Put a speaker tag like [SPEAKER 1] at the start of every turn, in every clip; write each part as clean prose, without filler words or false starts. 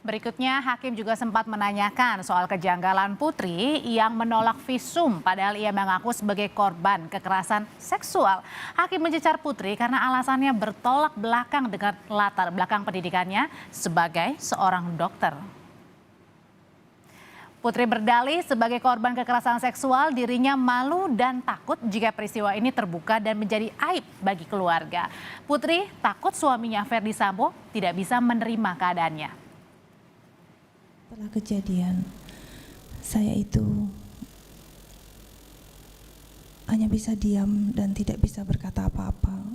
[SPEAKER 1] Berikutnya, hakim juga sempat menanyakan soal kejanggalan Putri yang menolak visum padahal ia mengaku sebagai korban kekerasan seksual. Hakim mencecar Putri karena alasannya bertolak belakang dengan latar belakang pendidikannya sebagai seorang dokter. Putri berdalih sebagai korban kekerasan seksual dirinya malu dan takut jika peristiwa ini terbuka dan menjadi aib bagi keluarga. Putri takut suaminya Ferdy Sambo tidak bisa menerima keadaannya.
[SPEAKER 2] Setelah kejadian, saya itu hanya bisa diam dan tidak bisa berkata apa-apa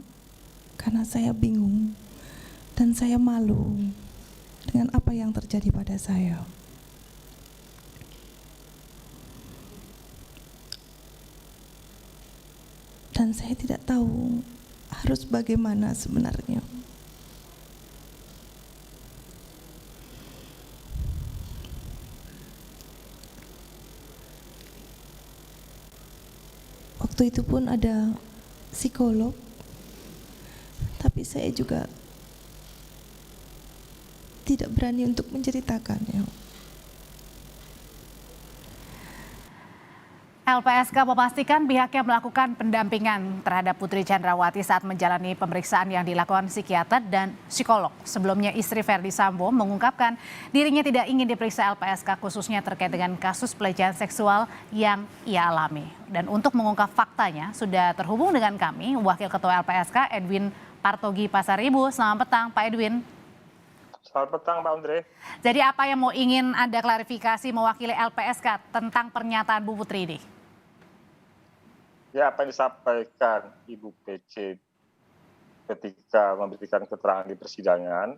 [SPEAKER 2] karena saya bingung dan saya malu dengan apa yang terjadi pada saya. Dan saya tidak tahu harus bagaimana sebenarnya. Waktu itu pun ada psikolog, tapi saya juga tidak berani untuk menceritakannya.
[SPEAKER 1] LPSK memastikan pihaknya melakukan pendampingan terhadap Putri Chandrawati saat menjalani pemeriksaan yang dilakukan psikiater dan psikolog. Sebelumnya istri Ferdy Sambo mengungkapkan dirinya tidak ingin diperiksa LPSK khususnya terkait dengan kasus pelecehan seksual yang ia alami. Dan untuk mengungkap faktanya sudah terhubung dengan kami Wakil Ketua LPSK Edwin Partogi Pasaribu. Selamat petang Pak Edwin.
[SPEAKER 3] Selamat petang Pak Andre.
[SPEAKER 1] Jadi apa yang mau ingin Anda klarifikasi mewakili LPSK tentang pernyataan Bu Putri ini?
[SPEAKER 3] Ya, apa yang disampaikan Ibu PC ketika memberikan keterangan di persidangan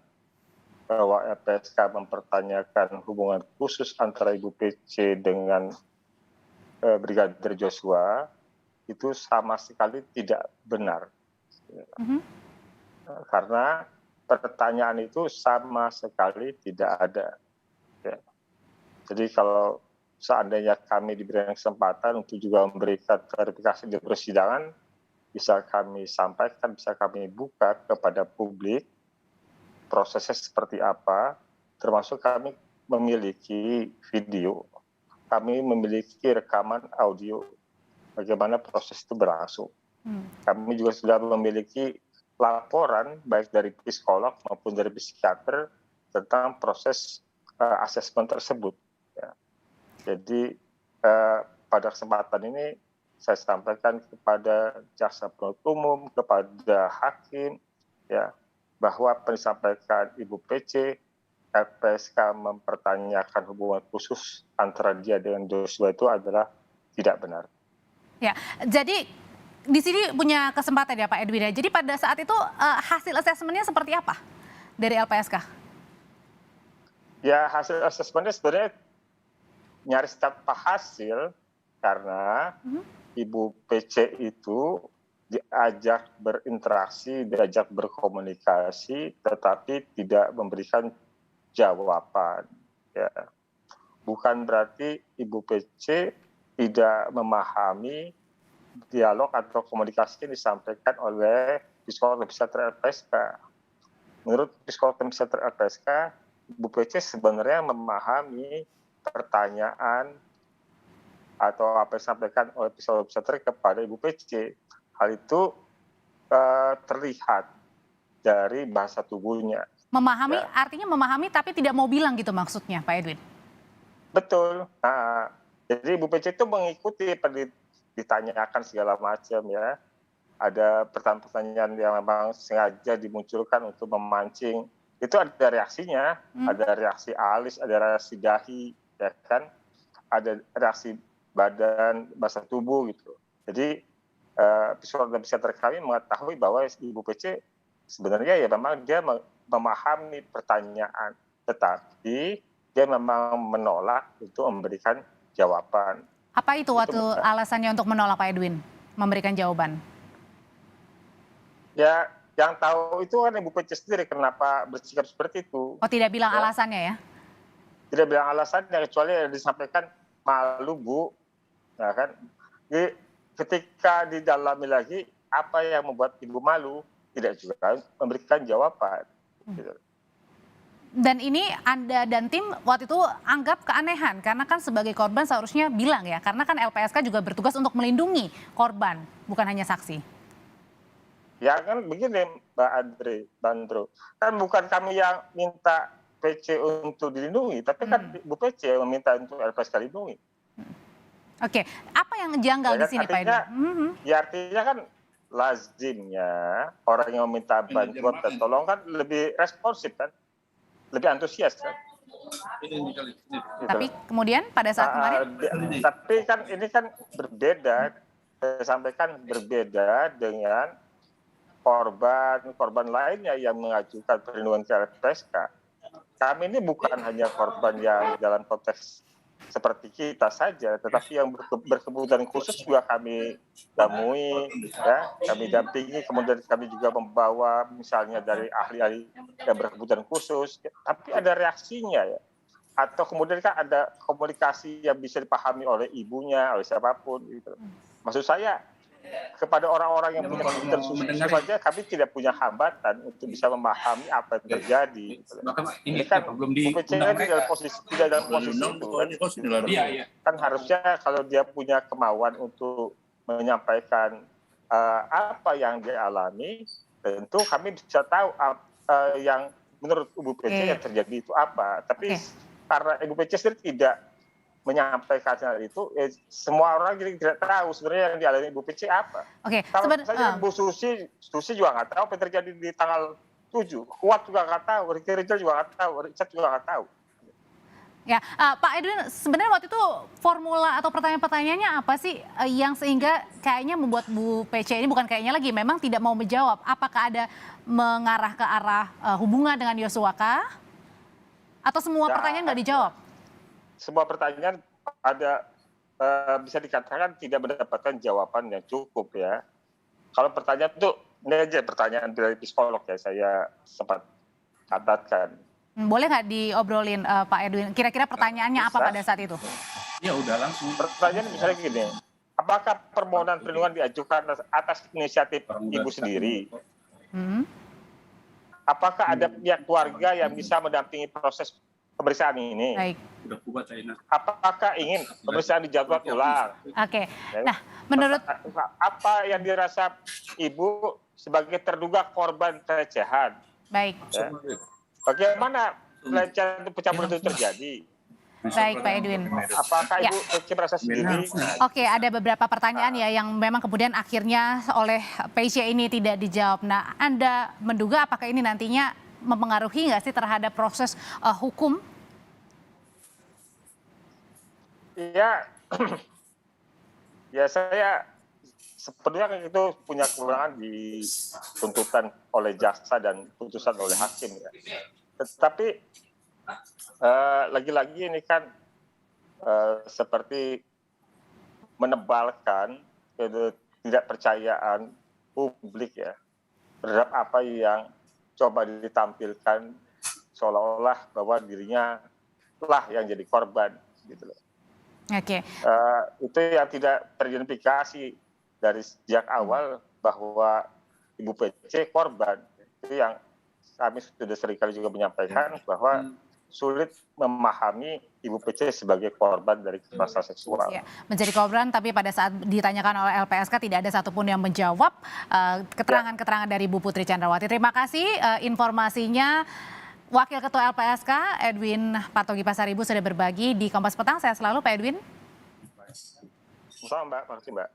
[SPEAKER 3] bahwa LPSK mempertanyakan hubungan khusus antara Ibu PC dengan Brigadir Joshua itu sama sekali tidak benar. Karena pertanyaan itu sama sekali tidak ada. Ya. Jadi kalau seandainya kami diberikan kesempatan untuk juga memberikan klarifikasi di persidangan, bisa kami sampaikan, bisa kami buka kepada publik prosesnya seperti apa, termasuk kami memiliki video, kami memiliki rekaman audio, bagaimana proses itu berlangsung. Kami juga sudah memiliki laporan baik dari psikolog maupun dari psikiater tentang proses asesmen tersebut. Ya. Jadi pada kesempatan ini saya sampaikan kepada jaksa penuntut umum, kepada hakim, ya, bahwa apa yang disampaikan Ibu PC, LPSK mempertanyakan hubungan khusus antara dia dengan Joshua itu adalah tidak benar.
[SPEAKER 1] Ya, jadi di sini punya kesempatan ya Pak Edwin ya. Jadi pada saat itu hasil asesmennya seperti apa dari LPSK?
[SPEAKER 3] Ya, hasil asesmennya sebenarnya nyaris tanpa hasil karena Ibu PC itu diajak berinteraksi, diajak berkomunikasi, tetapi tidak memberikan jawaban. Ya. Bukan berarti Ibu PC tidak memahami dialog atau komunikasi yang disampaikan oleh psikolog dan psikiater LPSK. Menurut psikolog dan psikiater LPSK, Ibu PC sebenarnya memahami pertanyaan atau apa yang disampaikan oleh psikolog psikiater kepada Ibu PC. Hal itu terlihat dari bahasa tubuhnya.
[SPEAKER 1] Memahami
[SPEAKER 3] Ya.
[SPEAKER 1] artinya memahami tapi tidak mau bilang gitu maksudnya Pak Edwin?
[SPEAKER 3] Betul. Nah, jadi Ibu PC itu mengikuti ditanyakan segala macam ya. Ada pertanyaan-pertanyaan yang memang sengaja dimunculkan untuk memancing. Itu ada reaksinya, ada reaksi alis, ada reaksi dahi, ya kan? Ada reaksi badan, bahasa tubuh gitu. Jadi psikolog dan psikiater kami mengetahui bahwa Ibu PC sebenarnya ya memang dia memahami pertanyaan, tetapi dia memang menolak untuk memberikan jawaban.
[SPEAKER 1] Apa itu waktu alasannya untuk menolak Pak Edwin memberikan jawaban?
[SPEAKER 3] Ya, yang tahu itu kan Ibu PC sendiri kenapa bersikap seperti itu.
[SPEAKER 1] Oh tidak bilang
[SPEAKER 3] Ya.
[SPEAKER 1] alasannya ya?
[SPEAKER 3] Tidak bilang alasannya kecuali yang disampaikan malu Bu, ya kan? Jadi ketika didalami lagi apa yang membuat Ibu malu tidak juga memberikan jawaban. Gitu.
[SPEAKER 1] Dan ini Anda dan tim waktu itu anggap keanehan karena kan sebagai korban seharusnya bilang ya, karena kan LPSK juga bertugas untuk melindungi korban, bukan hanya saksi.
[SPEAKER 3] Ya kan begini Mbak Andri, Bandro, kan bukan kami yang minta PC untuk dilindungi, tapi kan Ibu PC yang meminta untuk LPSK dilindungi.
[SPEAKER 1] Oke, apa yang janggal
[SPEAKER 3] Ya
[SPEAKER 1] di
[SPEAKER 3] kan,
[SPEAKER 1] sini Pak
[SPEAKER 3] artinya,
[SPEAKER 1] Edwin?
[SPEAKER 3] ya artinya kan lazimnya orang yang meminta bantuan dan tolong kan lebih responsif kan, lebih antusias kan. Gitu.
[SPEAKER 1] Tapi kemudian pada saat kemarin,
[SPEAKER 3] Tapi kan ini kan berbeda, saya sampaikan berbeda dengan korban lainnya yang mengajukan perlindungan ke LPSK. Kami ini bukan hanya korban yang dalam konteks seperti kita saja, tetapi yang berkebutuhan khusus juga kami temui, ya, kami dampingi, kemudian kami juga membawa misalnya dari ahli-ahli yang berkebutuhan khusus, ya, tapi ada reaksinya ya, atau kemudian kan ada komunikasi yang bisa dipahami oleh ibunya, oleh siapapun, gitu. Maksud saya kepada orang-orang yang punya kebutuhan khusus saja kami tidak punya hambatan untuk bisa memahami apa yang terjadi. Ini kan UPC tidak dalam posisi itu kan. Kan harusnya kalau dia punya kemauan untuk menyampaikan apa yang dia alami, tentu kami bisa tahu yang menurut Ibu PC yang terjadi itu apa. Tapi karena Ibu PC sendiri tidak menyampaikan hal itu, semua orang jadi tidak tahu sebenarnya yang dialami Ibu PC apa. Kalau misalnya Bu Susi juga nggak tahu apa yang terjadi di tanggal 7, Kuat juga nggak tahu, Ricky Rizal juga nggak tahu, Richard juga nggak tahu.
[SPEAKER 1] Ya, Pak Edwin, sebenarnya waktu itu formula atau pertanyaan-pertanyaannya apa sih yang sehingga kayaknya membuat Bu PC ini bukan kayaknya lagi, memang tidak mau menjawab. Apakah ada mengarah ke arah hubungan dengan Yosua kah? Atau semua pertanyaan nggak dijawab?
[SPEAKER 3] Semua pertanyaan ada bisa dikatakan tidak mendapatkan jawaban yang cukup ya. Kalau pertanyaan itu ini aja pertanyaan dari psikolog ya, saya sempat catatkan.
[SPEAKER 1] Boleh nggak diobrolin Pak Edwin? Kira-kira pertanyaannya apa pada saat itu?
[SPEAKER 4] Ya udah langsung.
[SPEAKER 3] Pertanyaan misalnya gini, apakah permohonan perlindungan diajukan atas inisiatif Ibu sendiri? Apakah ada pihak keluarga yang bisa mendampingi proses pemeriksaan ini?
[SPEAKER 1] Baik.
[SPEAKER 3] Apakah ingin pemeriksaan dijadwal ulang?
[SPEAKER 1] Oke. Nah, menurut
[SPEAKER 3] apa yang dirasa Ibu sebagai terduga korban pelecehan?
[SPEAKER 1] Baik.
[SPEAKER 3] Ya. Bagaimana pelecehan itu pencabulan itu terjadi?
[SPEAKER 1] Baik, Pak Edwin.
[SPEAKER 3] Apakah Ibu merasa sendiri?
[SPEAKER 1] Oke, ada beberapa pertanyaan ya yang memang kemudian akhirnya oleh PC ini tidak dijawab. Nah, Anda menduga apakah ini nantinya mempengaruhi nggak sih terhadap proses hukum?
[SPEAKER 3] Ya, ya saya sepenuhnya itu punya kewenangan dituntutan oleh jaksa dan putusan oleh hakim ya. Tetapi lagi-lagi ini kan seperti menebalkan ketidakpercayaan publik ya terhadap apa yang coba ditampilkan seolah-olah bahwa dirinya lah yang jadi korban gitu loh.
[SPEAKER 1] Oke.
[SPEAKER 3] Itu yang tidak teridentifikasi dari sejak awal bahwa Ibu PC korban. Itu yang kami sudah seringkali juga menyampaikan bahwa sulit memahami Ibu PC sebagai korban dari kekerasan seksual.
[SPEAKER 1] Ya, menjadi korban, tapi pada saat ditanyakan oleh LPSK tidak ada satupun yang menjawab keterangan-keterangan dari Bu Putri Chandrawati. Terima kasih informasinya. Wakil Ketua LPSK Edwin Partogi Pasaribu sudah berbagi di Kompas Petang. Saya selalu Pak Edwin.
[SPEAKER 3] Selamat Mbak, makasih Mbak.